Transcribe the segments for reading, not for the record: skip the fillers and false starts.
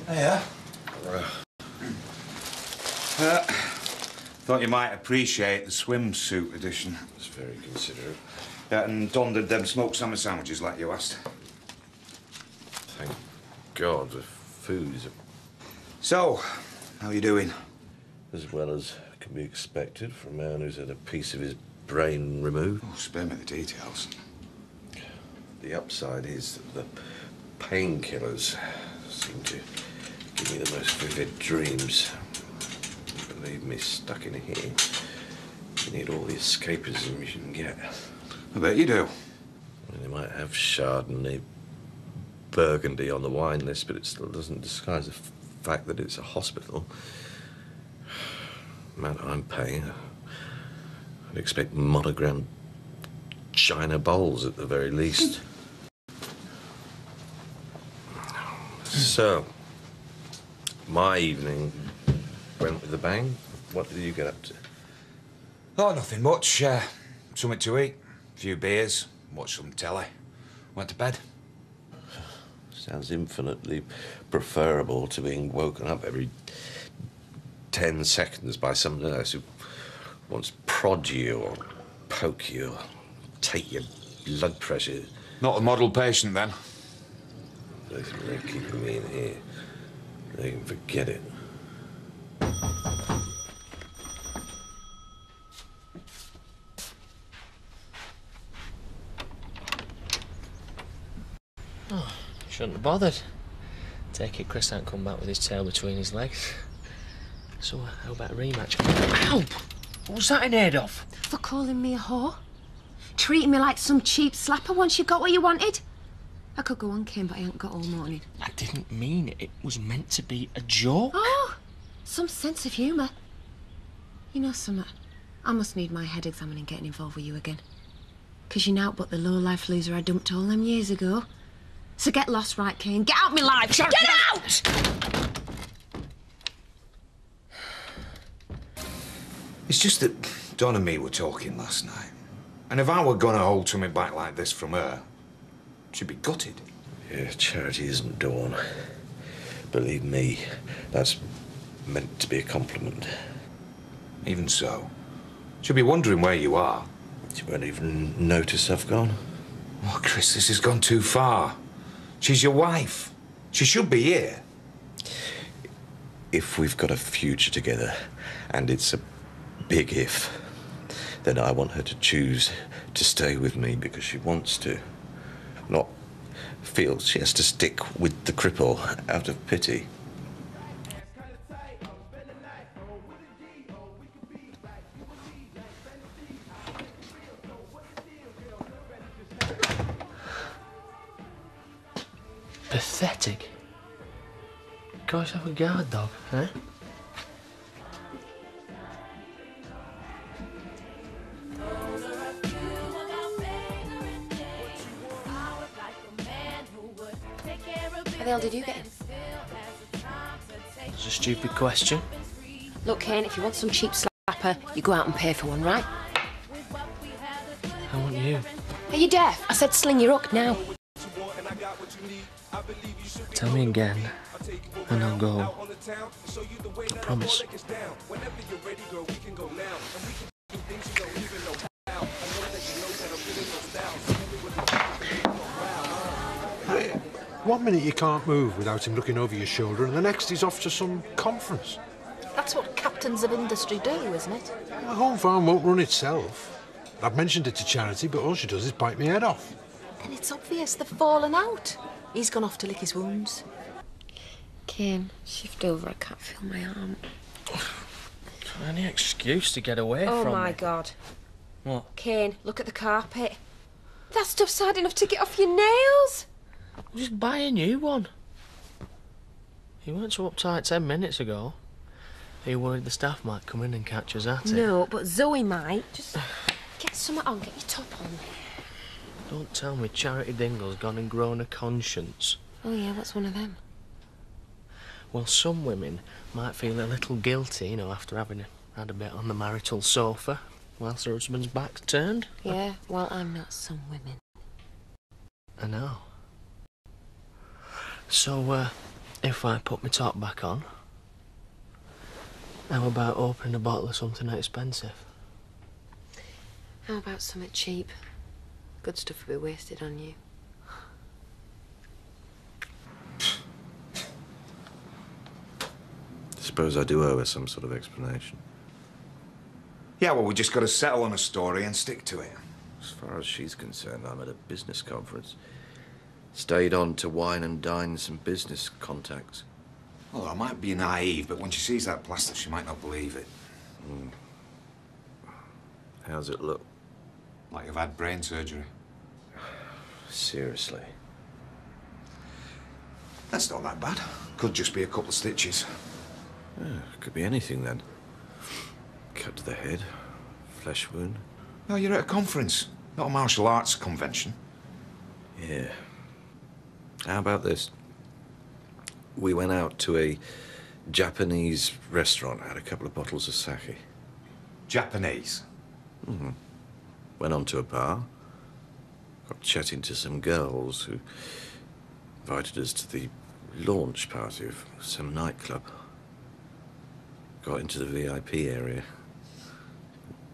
Hiya. Thought you might appreciate the swimsuit edition. That's very considerate. Yeah, and donned them smoked salmon sandwiches like you asked. Thank God the food is... So, how are you doing? As well as can be expected from a man who's had a piece of his brain removed. Oh, spare me the details. The upside is that the painkillers seem to give me the most vivid dreams. Believe me, stuck in here, you need all the escapism you can get. I bet you do. I mean, they might have Chardonnay, Burgundy on the wine list, but it still doesn't disguise the fact that it's a hospital. The amount I'm paying, I'd expect monogrammed china bowls at the very least. So, my evening went with a bang. What did you get up to? Oh, nothing much. Something to eat, a few beers, watch some telly. Went to bed. Sounds infinitely preferable to being woken up every 10 seconds by some nurse who wants to prod you or poke you or take your blood pressure. Not a model patient, then? They think they're keeping me in here. They can forget it. Oh, shouldn't have bothered. Take it Chris ain't come back with his tail between his legs. So, how about a rematch? Ow! What was that in aid of? For calling me a whore? Treating me like some cheap slapper once you got what you wanted? I could go on, Kim, but I ain't got all morning. I didn't mean it. It was meant to be a joke. Oh, some sense of humour. You know something? I must need my head examining getting involved with you again. 'Cause you're naught but the low-life loser I dumped all them years ago. So get lost, right, Kane? Get out my life! Get out! It's just that Don and me were talking last night. And if I were gonna hold something back like this from her, she'd be gutted. Yeah, charity isn't Dawn. Believe me, that's meant to be a compliment. Even so, she'll be wondering where you are. She won't even notice I've gone. Oh, Chris, this has gone too far. She's your wife. She should be here. If we've got a future together, and it's a big if, then I want her to choose to stay with me because she wants to. Not feel she has to stick with the cripple out of pity. Pathetic. Go yourself a guard dog, eh? How the hell did you get in? It's a stupid question. Look, Kane, if you want some cheap slapper, you go out and pay for one, right? I want you. Are you deaf? I said sling your hook now. Tell me again, and I'll go. I promise. One minute you can't move without him looking over your shoulder, and the next he's off to some conference. That's what captains of industry do, isn't it? The home farm won't run itself. I've mentioned it to Charity, but all she does is bite me head off. Then it's obvious they've fallen out. He's gone off to lick his wounds. Kane, shift over. I can't feel my arm. Any excuse to get away from me. Oh, my God. What? Kane, look at the carpet. That stuff's hard enough to get off your nails. Just buy a new one. You weren't so uptight 10 minutes ago. Are you worried the staff might come in and catch us at it? No, but Zoe might. Just get something on, get your top on. Don't tell me Charity Dingle's gone and grown a conscience. Oh, yeah, what's one of them? Well, some women might feel a little guilty, you know, after having had a bit on the marital sofa whilst their husband's back's turned. Yeah, well, I'm not some women. I know. So, if I put my top back on, how about opening a bottle of something expensive? How about something cheap? Good stuff will be wasted on you. Suppose I do owe her some sort of explanation. Yeah, well, we just got to settle on a story and stick to it. As far as she's concerned, I'm at a business conference. Stayed on to wine and dine some business contacts. Well, I might be naive, but when she sees that plaster, she might not believe it. How's it look? Like you've had brain surgery. Seriously? That's not that bad. Could just be a couple of stitches. Yeah, could be anything then. Cut to the head, flesh wound. No, you're at a conference, not a martial arts convention. Yeah. How about this? We went out to a Japanese restaurant, had a couple of bottles of sake. Japanese? Mm-hmm. Went on to a bar, got chatting to some girls who invited us to the launch party of some nightclub. Got into the VIP area.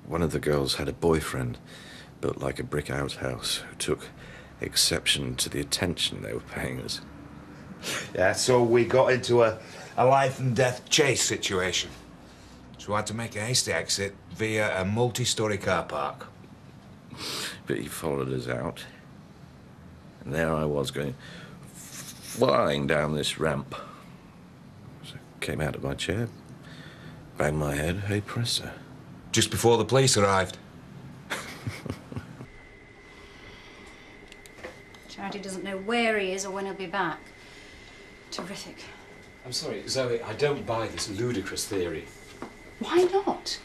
One of the girls had a boyfriend, built like a brick outhouse, who took exception to the attention they were paying us. Yeah, so we got into a life and death chase situation. So we had to make a hasty exit via a multi-story car park. But he followed us out. And there I was going flying down this ramp. So I came out of my chair, banged my head, hey presto. Just before the police arrived. Charity doesn't know where he is or when he'll be back. Terrific. I'm sorry, Zoe, I don't buy this ludicrous theory. Why not?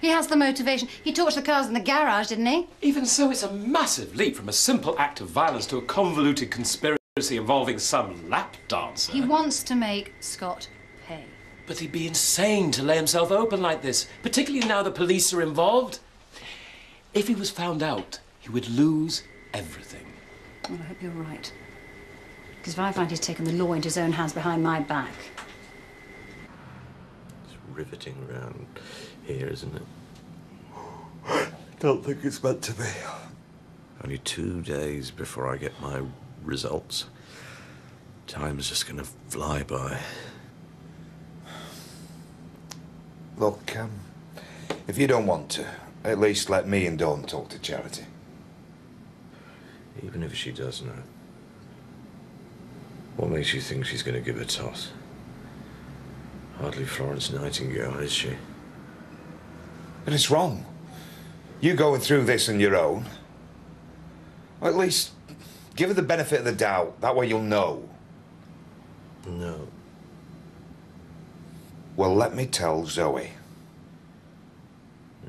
He has the motivation. He torched the cars in the garage, didn't he? Even so, it's a massive leap from a simple act of violence to a convoluted conspiracy involving some lap dancer. He wants to make Scott pay. But he'd be insane to lay himself open like this, particularly now the police are involved. If he was found out, he would lose everything. Well, I hope you're right. Because if I find he's taken the law into his own hands behind my back... It's riveting around here, isn't it? Don't think it's meant to be. Only 2 days before I get my results. Time's just gonna fly by. Look, if you don't want to, at least let me and Dawn talk to Charity. Even if she does know. What makes you think she's going to give a toss? Hardly Florence Nightingale, is she? But it's wrong. You going through this on your own. Or at least give her the benefit of the doubt. That way you'll know. No. Well, let me tell Zoe.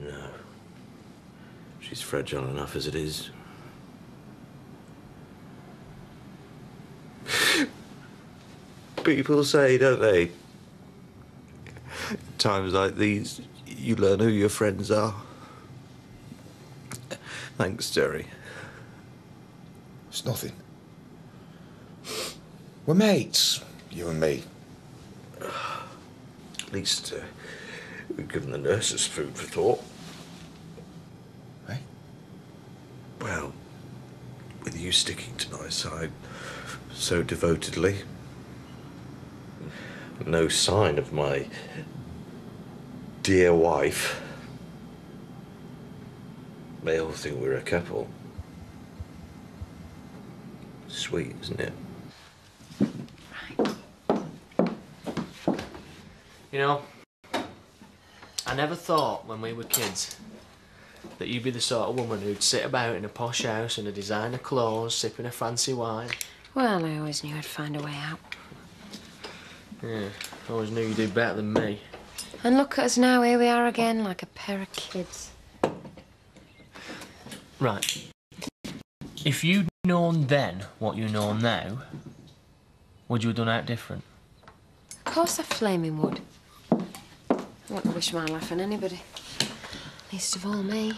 No. She's fragile enough as it is. People say, don't they? Times like these, you learn who your friends are. Thanks, Jerry. It's nothing. We're mates, you and me. At least we've given the nurses food for thought. Eh? Well, with you sticking to my side so devotedly, no sign of my dear wife, they all think we're a couple. Sweet, isn't it? You know, I never thought when we were kids that you'd be the sort of woman who'd sit about in a posh house in a designer clothes, sipping a fancy wine. Well, I always knew I'd find a way out. Yeah, I always knew you'd do better than me. And look at us now, here we are again, like a pair of kids. Right. If you'd known then what you know now, would you have done out different? Of course I flaming would. I wouldn't wish my life on anybody. Least of all me.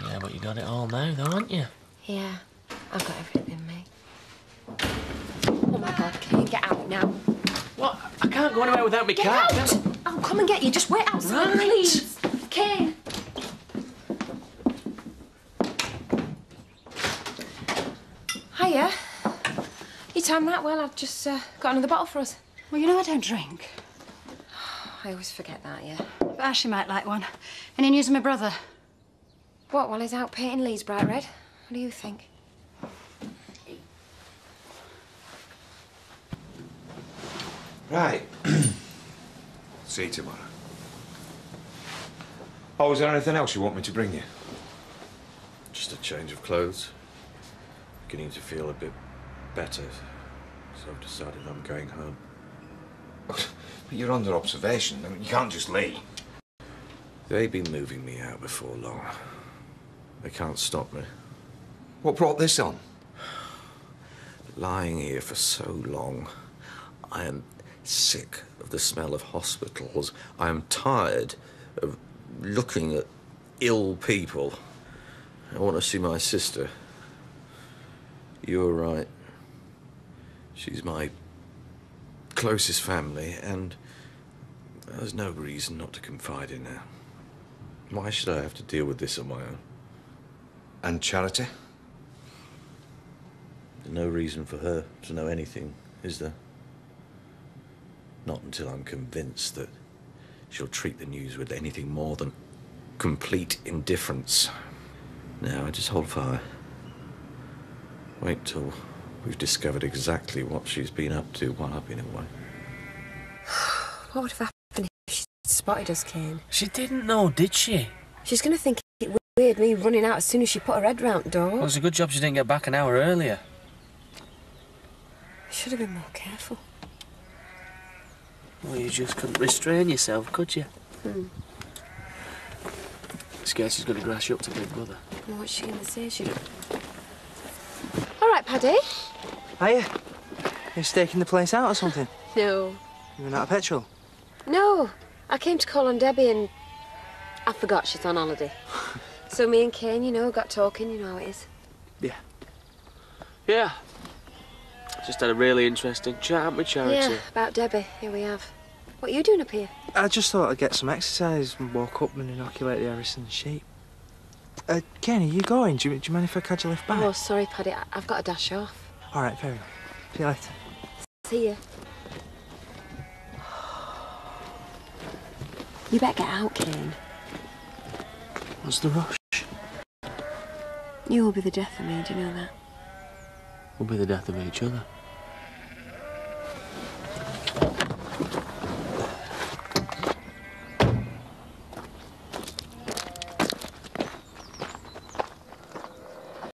Yeah, but you got it all now, though, haven't you? Yeah, I've got everything, me. Oh my God, Kane, get out now. can't go anywhere without me Get car. out! I'll come and get you. Just wait outside, Right. please. Kane. Hiya. You timed that well. I've just got another bottle for us. Well, you know I don't drink. I always forget that, yeah. But Ashley might like one. Any news of my brother? What, while he's out painting Lee's bright red? What do you think? Right. See you tomorrow. Oh, is there anything else you want me to bring you? Just a change of clothes. Beginning to feel a bit better. So I've decided I'm going home. But you're under observation. I mean, you can't just leave. They've been moving me out before long. They can't stop me. What brought this on? Lying here for so long, I am sick of the smell of hospitals. I am tired of looking at ill people. I want to see my sister. You're right. She's my closest family, and there's no reason not to confide in her. Why should I have to deal with this on my own? And Charity? There's no reason for her to know anything, is there? Not until I'm convinced that she'll treat the news with anything more than complete indifference. Now, I just hold fire. Wait till we've discovered exactly what she's been up to while I've been away. What would have happened if she spotted us, Kane? She didn't know, did she? She's going to think it weird me running out as soon as she put her head round the door. Well, it's a good job she didn't get back an hour earlier. I should have been more careful. Well, you just couldn't restrain yourself, could you? Scared she's going to grass you up to Big Brother. Well, what's she going to say? She... All right, Paddy. Hiya. You're staking the place out or something? No. You run out of petrol? No. I came to call on Debbie and I forgot she's on holiday. So me and Kane, you know, got talking, you know how it is. Yeah. Yeah. Just had a really interesting chat with Charity. Yeah, about Debbie. Here we have. What are you doing up here? I just thought I'd get some exercise and walk up and inoculate the Harrison sheep. Kenny, you going? Do you mind if I catch a lift back? Oh, sorry, Paddy. I've got to dash off. All right, fair enough. See you later. See ya. You better get out, Kane. What's the rush? You will be the death of me, do you know that? We'll be the death of each other.